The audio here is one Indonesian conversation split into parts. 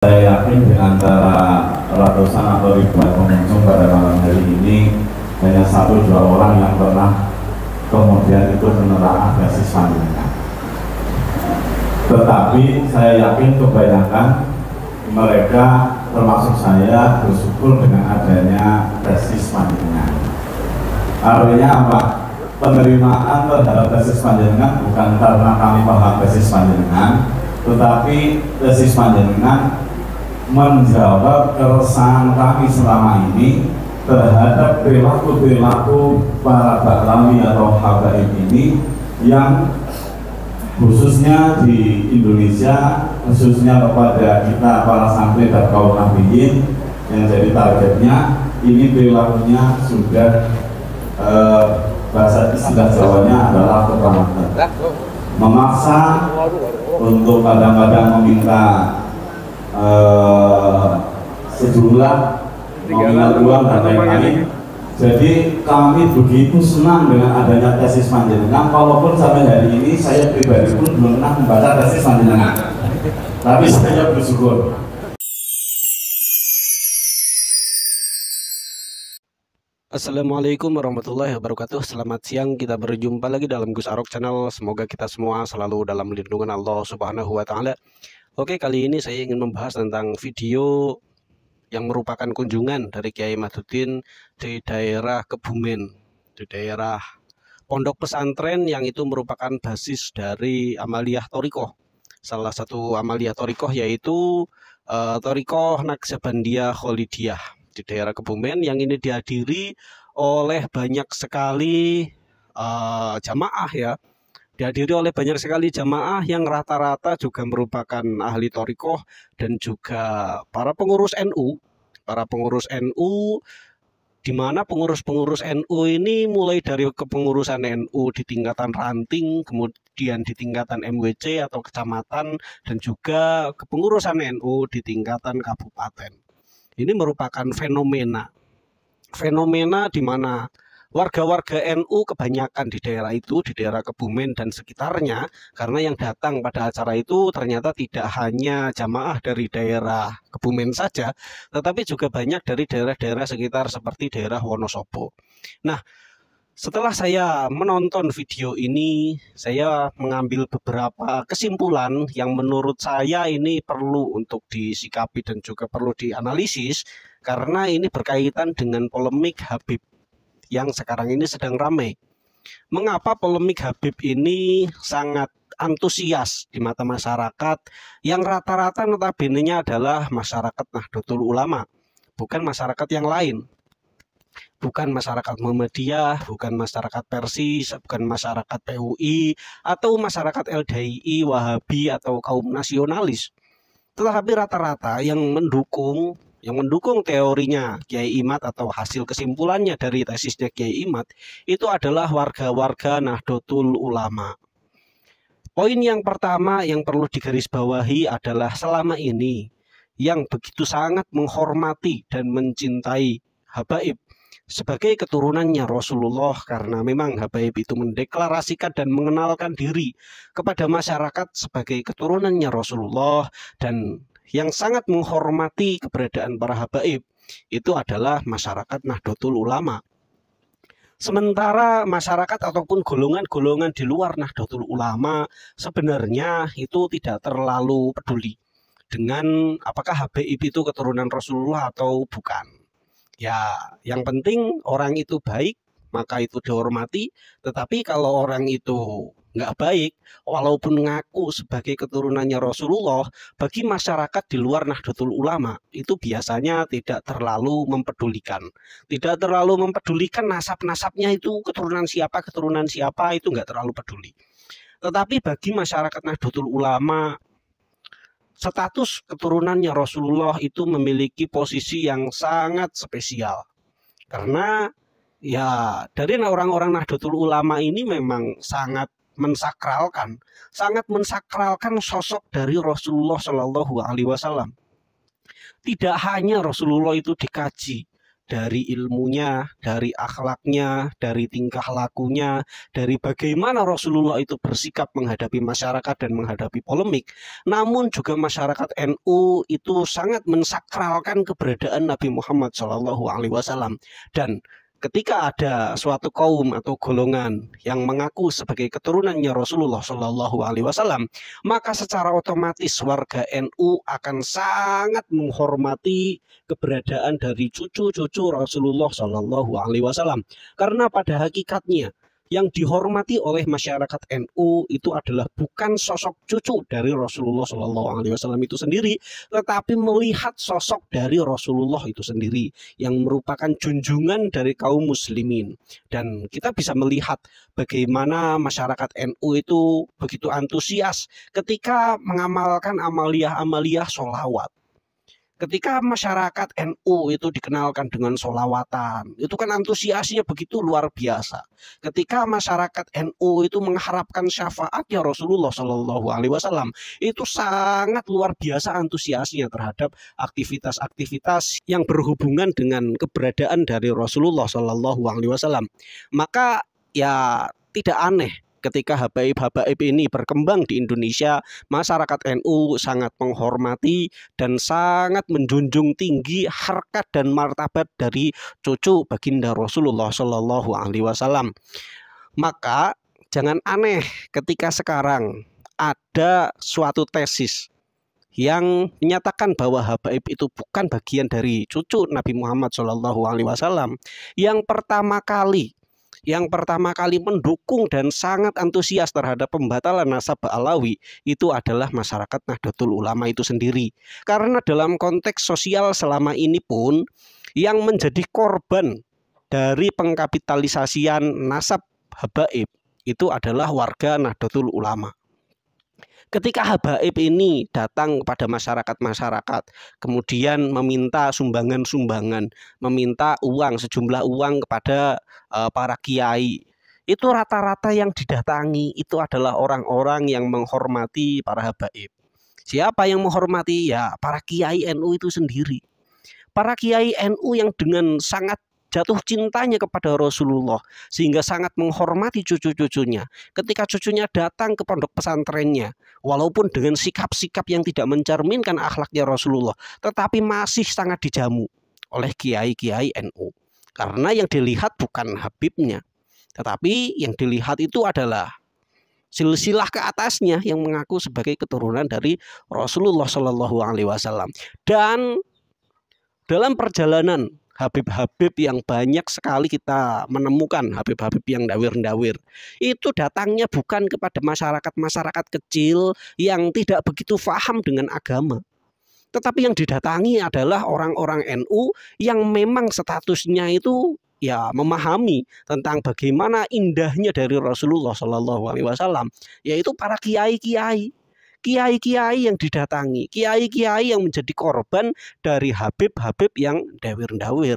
Saya yakin di antara ratusan atau ribuan pengunjung pada malam hari ini hanya 1-2 orang yang pernah kemudian ikut menelaah basis panjenengan. Tetapi saya yakin kebanyakan mereka termasuk saya bersyukur dengan adanya basis panjenengan. Artinya apa? Penerimaan terhadap basis panjenengan bukan karena kami paham basis panjenengan, tetapi basis panjenengan menjawab keresahan kami selama ini terhadap perilaku-perilaku para baklawi atau habaib ini yang khususnya di Indonesia, khususnya kepada kita para santri dan kaum nabiyin yang jadi targetnya. Ini perilakunya sudah bahasa istilah Jawanya adalah keterlaluan, memaksa untuk kadang-kadang meminta sejumlah nominal uang dan lain-lain. Jadi kami begitu senang dengan adanya tesis panjenengan, walaupun sampai hari ini saya pribadi pun belum pernah membaca tesis panjenengan, tapi saya bersyukur. Assalamualaikum warahmatullahi wabarakatuh. Selamat siang, kita berjumpa lagi dalam Gus Arok Channel. Semoga kita semua selalu dalam lindungan Allah Subhanahu wa Ta'ala. Oke, kali ini saya ingin membahas tentang video yang merupakan kunjungan dari Kiai Madudin di daerah Kebumen, di daerah pondok pesantren yang itu merupakan basis dari Amaliyah Thorikoh. Salah satu Amaliyah Thorikoh yaitu Thorikoh Naqsabandiyah Kholidiyah di daerah Kebumen, yang ini dihadiri oleh banyak sekali jamaah ya. Dihadiri oleh banyak sekali jamaah yang rata-rata juga merupakan ahli thorikoh dan juga para pengurus NU. Para pengurus NU, di mana pengurus-pengurus NU ini mulai dari kepengurusan NU di tingkatan ranting, kemudian di tingkatan MWC atau kecamatan, dan juga kepengurusan NU di tingkatan kabupaten. Ini merupakan fenomena di mana warga-warga NU kebanyakan di daerah itu, di daerah Kebumen dan sekitarnya, karena yang datang pada acara itu ternyata tidak hanya jamaah dari daerah Kebumen saja, tetapi juga banyak dari daerah-daerah sekitar seperti daerah Wonosobo. Nah, setelah saya menonton video ini, saya mengambil beberapa kesimpulan yang menurut saya ini perlu untuk disikapi dan juga perlu dianalisis, karena ini berkaitan dengan polemik Habib yang sekarang ini sedang ramai. Mengapa polemik Habib ini sangat antusias di mata masyarakat yang rata-rata notabene-nya adalah masyarakat Nahdlatul Ulama, bukan masyarakat yang lain. Bukan masyarakat Muhammadiyah, bukan masyarakat Persis, bukan masyarakat PUI, atau masyarakat LDII, Wahabi, atau kaum nasionalis. Tetapi rata-rata yang mendukung teorinya Kiai Imad atau hasil kesimpulannya dari tesisnya Kiai Imad itu adalah warga-warga Nahdlatul Ulama. Poin yang pertama yang perlu digarisbawahi adalah selama ini yang begitu sangat menghormati dan mencintai habaib sebagai keturunannya Rasulullah, karena memang habaib itu mendeklarasikan dan mengenalkan diri kepada masyarakat sebagai keturunannya Rasulullah, dan yang sangat menghormati keberadaan para habaib itu adalah masyarakat Nahdlatul Ulama. Sementara masyarakat ataupun golongan-golongan di luar Nahdlatul Ulama sebenarnya itu tidak terlalu peduli dengan apakah habaib itu keturunan Rasulullah atau bukan. Ya, yang penting orang itu baik, maka itu dihormati. Tetapi kalau orang itu nggak baik, walaupun ngaku sebagai keturunannya Rasulullah, bagi masyarakat di luar Nahdlatul Ulama itu biasanya tidak terlalu mempedulikan. Tidak terlalu mempedulikan nasab-nasabnya itu keturunan siapa, itu nggak terlalu peduli. Tetapi bagi masyarakat Nahdlatul Ulama, status keturunannya Rasulullah itu memiliki posisi yang sangat spesial. Karena ya dari orang-orang Nahdlatul Ulama ini memang sangat mensakralkan sosok dari Rasulullah Shallallahu Alaihi Wasallam. Tidak hanya Rasulullah itu dikaji, dari ilmunya, dari akhlaknya, dari tingkah lakunya, dari bagaimana Rasulullah itu bersikap menghadapi masyarakat dan menghadapi polemik. Namun juga masyarakat NU itu sangat mensakralkan keberadaan Nabi Muhammad SAW. Dan ketika ada suatu kaum atau golongan yang mengaku sebagai keturunannya Rasulullah SAW, maka secara otomatis warga NU akan sangat menghormati keberadaan dari cucu-cucu Rasulullah SAW. Karena pada hakikatnya yang dihormati oleh masyarakat NU itu adalah bukan sosok cucu dari Rasulullah SAW itu sendiri, tetapi melihat sosok dari Rasulullah itu sendiri yang merupakan junjungan dari kaum muslimin. Dan kita bisa melihat bagaimana masyarakat NU itu begitu antusias ketika mengamalkan amaliyah-amaliyah sholawat. Ketika masyarakat NU itu dikenalkan dengan sholawatan, itu kan antusiasnya begitu luar biasa. Ketika masyarakat NU itu mengharapkan syafaatnya Rasulullah SAW, itu sangat luar biasa antusiasnya terhadap aktivitas-aktivitas yang berhubungan dengan keberadaan dari Rasulullah SAW. Maka ya tidak aneh ketika habaib-habaib ini berkembang di Indonesia, masyarakat NU sangat menghormati dan sangat menjunjung tinggi harkat dan martabat dari cucu baginda Rasulullah SAW. Maka jangan aneh ketika sekarang ada suatu tesis yang menyatakan bahwa habaib itu bukan bagian dari cucu Nabi Muhammad SAW. Yang pertama kali mendukung dan sangat antusias terhadap pembatalan nasab Alawi itu adalah masyarakat Nahdlatul Ulama itu sendiri. Karena dalam konteks sosial selama ini pun yang menjadi korban dari pengkapitalisasian nasab habaib itu adalah warga Nahdlatul Ulama. Ketika habaib ini datang kepada masyarakat, kemudian meminta sumbangan-sumbangan, meminta uang, sejumlah uang kepada para kiai, itu rata-rata yang didatangi itu adalah orang-orang yang menghormati para habaib. Siapa yang menghormati? Ya, para kiai NU itu sendiri. Para kiai NU yang dengan sangat jatuh cintanya kepada Rasulullah sehingga sangat menghormati cucu-cucunya. Ketika cucunya datang ke pondok pesantrennya, walaupun dengan sikap-sikap yang tidak mencerminkan akhlaknya Rasulullah, tetapi masih sangat dijamu oleh kiai-kiai NU. Karena yang dilihat bukan habibnya, tetapi yang dilihat itu adalah silsilah ke atasnya yang mengaku sebagai keturunan dari Rasulullah SAW. Dan dalam perjalanan habib-habib yang banyak sekali kita menemukan, habib-habib yang dawir-dawir, itu datangnya bukan kepada masyarakat-masyarakat kecil yang tidak begitu paham dengan agama, tetapi yang didatangi adalah orang-orang NU yang memang statusnya itu ya memahami tentang bagaimana indahnya dari Rasulullah SAW, yaitu para kiai-kiai. Kiai-kiai yang didatangi, kiai-kiai yang menjadi korban dari habib-habib yang dawir-dawir.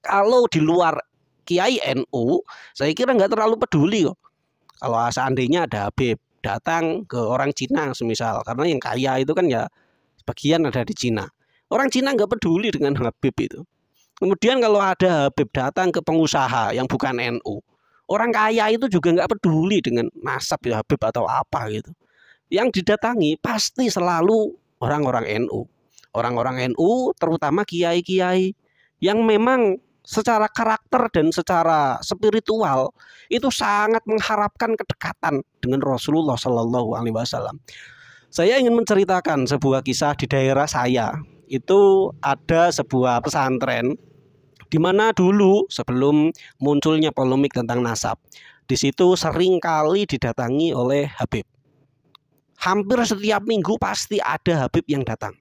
Kalau di luar kiai NU, saya kira nggak terlalu peduli kok. Kalau seandainya ada habib datang ke orang Cina semisal, karena yang kaya itu kan ya sebagian ada di Cina. Orang Cina nggak peduli dengan habib itu. Kemudian kalau ada habib datang ke pengusaha yang bukan NU, orang kaya itu juga nggak peduli dengan nasab ya habib atau apa gitu. Yang didatangi pasti selalu orang-orang NU. Orang-orang NU terutama kiai-kiai yang memang secara karakter dan secara spiritual itu sangat mengharapkan kedekatan dengan Rasulullah SAW. Saya ingin menceritakan sebuah kisah di daerah saya. Itu ada sebuah pesantren di mana dulu sebelum munculnya polemik tentang nasab, di situ sering kali didatangi oleh habib. Hampir setiap minggu pasti ada habib yang datang.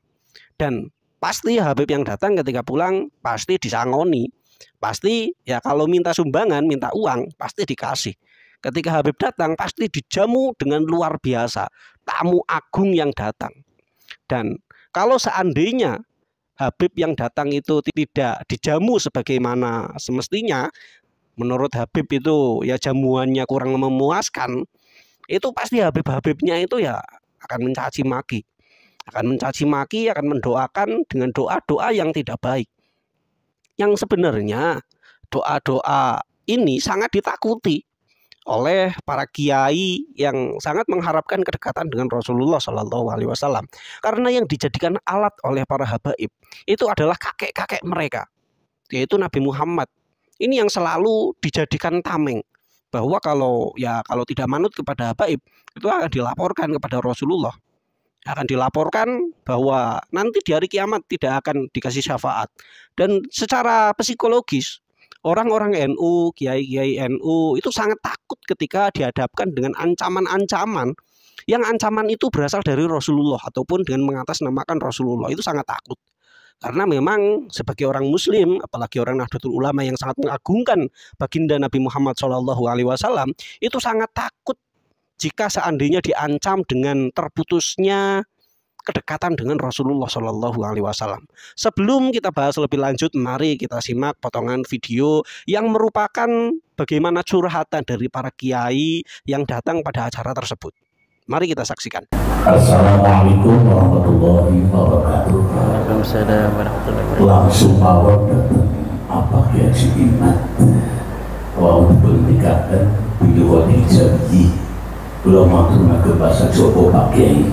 Dan pasti habib yang datang ketika pulang pasti disangoni. Pasti ya kalau minta sumbangan, minta uang pasti dikasih. Ketika habib datang pasti dijamu dengan luar biasa. Tamu agung yang datang. Dan kalau seandainya habib yang datang itu tidak dijamu sebagaimana semestinya, menurut habib itu ya jamuannya kurang memuaskan, itu pasti habib-habibnya itu ya akan mencaci maki. Akan mencaci maki, akan mendoakan dengan doa-doa yang tidak baik. yang sebenarnya doa-doa ini sangat ditakuti oleh para kiai yang sangat mengharapkan kedekatan dengan Rasulullah Shallallahu Alaihi Wasallam, karena yang dijadikan alat oleh para habaib itu adalah kakek-kakek mereka, yaitu Nabi Muhammad. Ini yang selalu dijadikan tameng, bahwa kalau tidak manut kepada habaib itu akan dilaporkan kepada Rasulullah, akan dilaporkan bahwa nanti di hari kiamat tidak akan dikasih syafaat. Dan secara psikologis orang-orang NU, kiai-kiai NU itu sangat takut ketika dihadapkan dengan ancaman-ancaman yang ancaman itu berasal dari Rasulullah ataupun dengan mengatasnamakan Rasulullah. Itu sangat takut. Karena memang sebagai orang Muslim, apalagi orang Nahdlatul Ulama yang sangat mengagungkan baginda Nabi Muhammad SAW, itu sangat takut jika seandainya diancam dengan terputusnya kedekatan dengan Rasulullah Shallallahu Alaihi Wasallam. Sebelum kita bahas lebih lanjut, mari kita simak potongan video yang merupakan bagaimana curhatan dari para kiai yang datang pada acara tersebut. Mari kita saksikan. Assalamualaikum warahmatullahi wabarakatuh. Waalaikumsalam warahmatullahi wabarakatuh. Langsung awal datang apa kiai iman. Wau bernikahkan beliau dijanji belum matur ke bahasa Jawa Pak Kiai.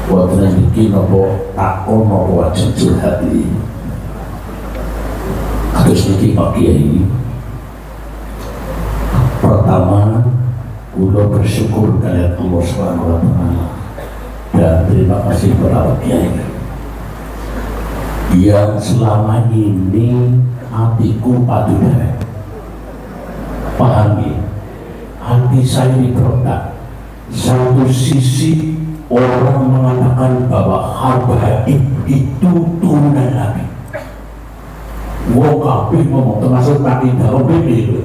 Waktu ini nopo takon nopo wajib curhat ini. Terus niki Pak Kiai. Pertama, udah bersyukur kalian Allah Subhanahu Wa Taala dan terima kasih kepada Pak Kiai yang selama ini hatiku padu derek. Pahami, hati saya diberontak. Satu sisi orang mengatakan bahwa habaib itu turunan Nabi. Wong kabeh ngomong termasuk Nabi dalam itu.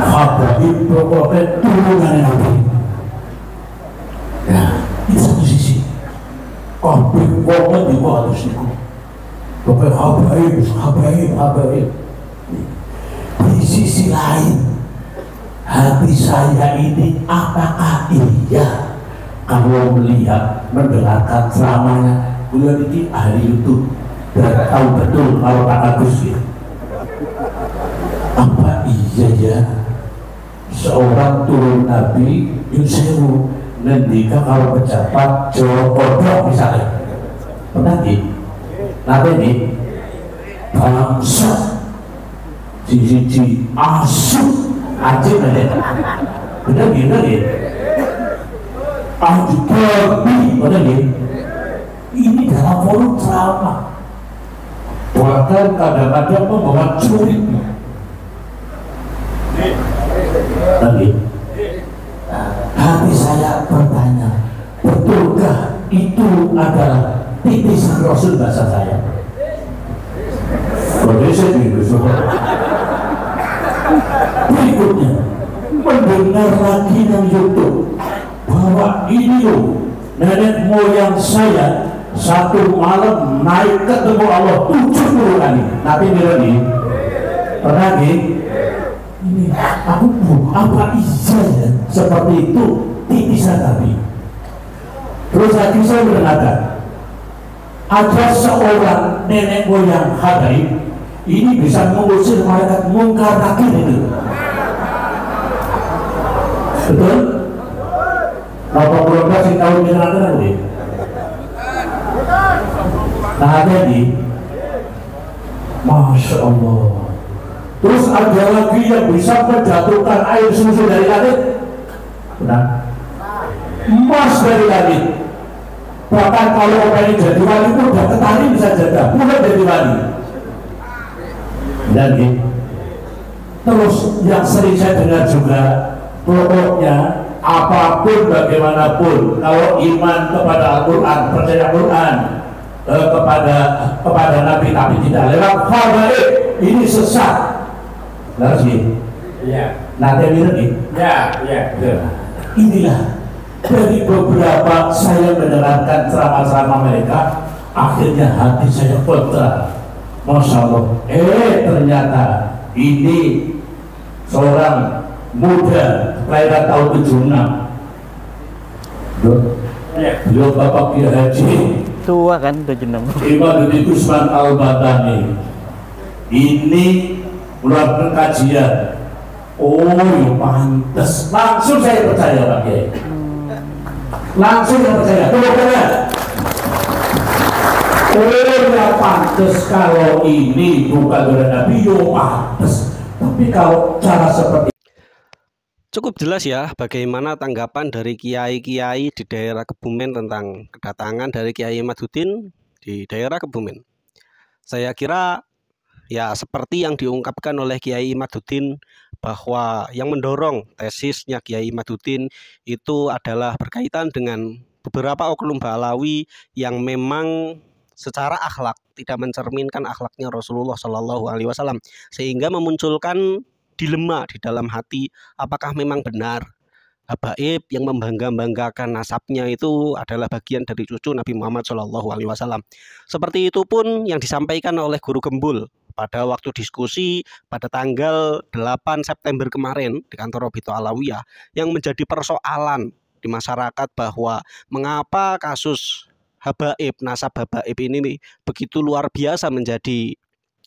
Habaib pokoknya turunan Nabi. Nah, di satu sisi, kabeh wong di harus niku. Pokoknya habaib. Di sisi lain, hati saya ini apakah iya kalau melihat mendengarkan ceramahnya beliau ini ahli YouTube dan tahu betul kalau Pak Agus gitu. Apa iya ya seorang turun Nabi Yusewu ngendika kalau pejabat Jawa Kodok misalnya pernah gitu nanti ini bangsa cici asuk anjing ada bener gitu anjing babi bener gitu ini dalam forum ceramah bahkan kadang-kadang membawa curi lagi hati saya bertanya betulkah itu adalah titisan Rasul bahasa saya berikutnya mendengar lagi dari YouTube bahwa ini loh nenek moyang saya satu malam naik ketemu Allah 70 kali. Tapi ini pernah ini aku apa iya ya seperti itu titisan Nabi. Terus lagi saya mendengarkan ada seorang nenek moyang habaib ini bisa mengusir malaikat mungkar nakir itu. Betul? Bapak belum kasih tahu benar ini. Nah jadi, Masya Allah. Terus ada lagi yang bisa menjatuhkan air susu dari langit. Benar? Emas dari langit. Bahkan kalau orang ini jadi wali pun udah ketari bisa jaga, bukan jadi wali. Dan terus yang sering saya dengar juga pokoknya apapun bagaimanapun kalau iman kepada Al-Quran, percaya Al-Quran kepada Nabi tapi tidak lewat habaib ini sesat. Lagi nanti ini inilah dari beberapa saya mendengarkan ceramah-ceramah mereka akhirnya hati saya kontra. Masya Allah, ternyata ini seorang muda kelahiran tahun 76. Beliau Bapak Kiai Haji tua kan 76. Imaduddin Usman Al-Batani ini melakukan kajian. Oh, ya pantes. Langsung saya percaya Pak Kiai. Langsung saya percaya. Oh, ya pantes kalau ini bukan dari Nabi, ya pantes. Tapi kalau cara seperti Cukup jelas ya bagaimana tanggapan dari kiai-kiai di daerah Kebumen tentang kedatangan dari Kiai Imaduddin di daerah Kebumen. Saya kira ya seperti yang diungkapkan oleh Kiai Imaduddin bahwa yang mendorong tesisnya Kiai Imaduddin itu adalah berkaitan dengan beberapa oknum Ba'alawi yang memang secara akhlak tidak mencerminkan akhlaknya Rasulullah Shallallahu Alaihi Wasallam, sehingga memunculkan dilema di dalam hati, apakah memang benar habaib yang membangga-banggakan nasabnya itu adalah bagian dari cucu Nabi Muhammad Shallallahu Alaihi Wasallam. Seperti itu pun yang disampaikan oleh Guru Gembul pada waktu diskusi pada tanggal 8 September kemarin di kantor Robito Alawiyah, yang menjadi persoalan di masyarakat bahwa mengapa kasus habaib, nasab habaib ini begitu luar biasa menjadi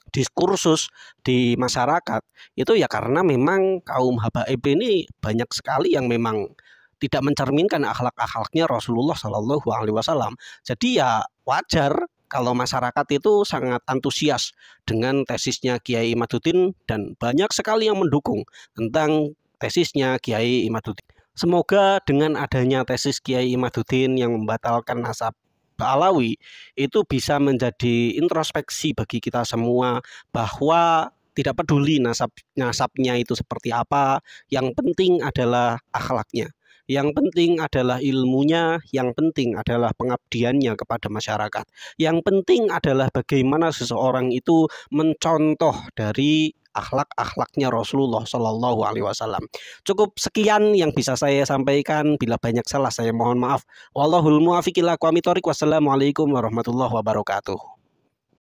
diskursus di masyarakat. Itu ya karena memang kaum habaib ini banyak sekali yang memang tidak mencerminkan akhlak-akhlaknya Rasulullah Shallallahu Alaihi Wasallam. Jadi ya wajar kalau masyarakat itu sangat antusias dengan tesisnya Kiai Imaduddin, dan banyak sekali yang mendukung tentang tesisnya Kiai Imaduddin. Semoga dengan adanya tesis Kiai Imaduddin yang membatalkan nasab Ba'alawi itu bisa menjadi introspeksi bagi kita semua bahwa tidak peduli nasabnya itu seperti apa, yang penting adalah akhlaknya, yang penting adalah ilmunya, yang penting adalah pengabdiannya kepada masyarakat, yang penting adalah bagaimana seseorang itu mencontoh dari akhlak-akhlaknya Rasulullah Shallallahu Alaihi Wasallam. Cukup sekian yang bisa saya sampaikan. Bila banyak salah saya mohon maaf. Wallahul muwaffiq ila aqwamit thoriq. Wassalamualaikum warahmatullahi wabarakatuh.